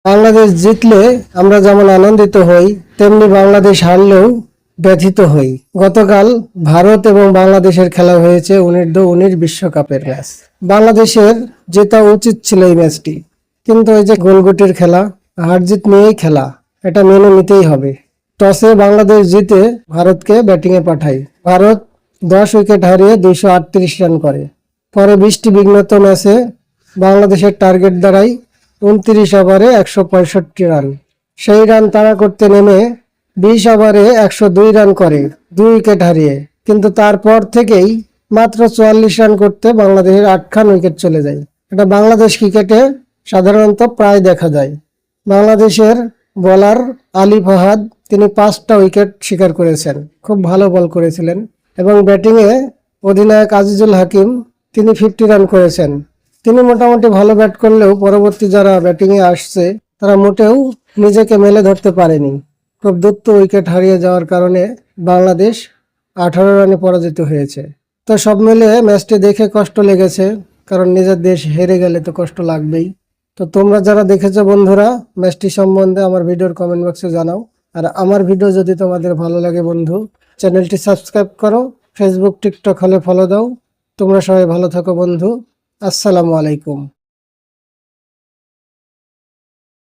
বাংলাদেশ জিতলে আমরা যেমন আনন্দিত হই, তেমনি বাংলাদেশ হারলেও ব্যথিত হই। গতকাল ভারত এবং বাংলাদেশের খেলা হয়েছে অনূর্ধ্ব-19 বিশ্বকাপের ম্যাচ। বাংলাদেশের জেতা উচিত ছিল এই ম্যাচটি, কিন্তু এই যে গোলগুটির খেলা, হার জিত নিয়েই খেলা, এটা মেনে নিতেই হবে। টসে বাংলাদেশ জিতে ভারতকে ব্যাটিংয়ে পাঠায়। ভারত 10 উইকেট হারিয়ে 238 রান করে। পরে 20টি বিঘ্নিত ম্যাচে বাংলাদেশের টার্গেট দাঁড়ায় 29 ওভারে 165 রান। সেই রান তাড়া করতে নেমে 20 ওভারে 102 রান করে 2 উইকেট হারিয়ে, কিন্তু তারপর থেকেই মাত্র 44 রান করতে বাংলাদেশের 8খান উইকেট চলে যায়। এটা বাংলাদেশ ক্রিকেটে সাধারণত প্রায় দেখা যায়। বাংলাদেশের বোলার আলী ফাহাদ তিনি 5টা উইকেট শিকার করেছেন, খুব ভালো বল করেছিলেন। এবং ব্যাটিংয়ে অধিনায়ক আজিজুল হাকিম তিনি 50 রান করেছেন। তিনি মোটামুটি ভালো ব্যাট করলেও পরবর্তী যারা ব্যাটিংয়ে আসছে তারা মোটেও নিজেকে মেলে ধরতে পারেনি। খুব দ্রুত উইকেট হারিয়ে যাওয়ার কারণে বাংলাদেশ 18 রানে পরাজিত হয়েছে। তো সব মিলিয়ে ম্যাচটি দেখে কষ্ট লেগেছে, কারণ নিজের দেশ হেরে গেলে তো কষ্ট লাগবেই। তো তোমরা যারা দেখেছো বন্ধুরা, ম্যাচটি সম্বন্ধে আমার ভিডিওর কমেন্ট বক্সে জানাও। আর আমার ভিডিও যদি তোমাদের ভালো লাগে বন্ধু, চ্যানেলটি সাবস্ক্রাইব করো, ফেসবুক টিকটক হলে ফলো দাও। তোমরা সবাই ভালো থাকো বন্ধু। আসসালামু আলাইকুম।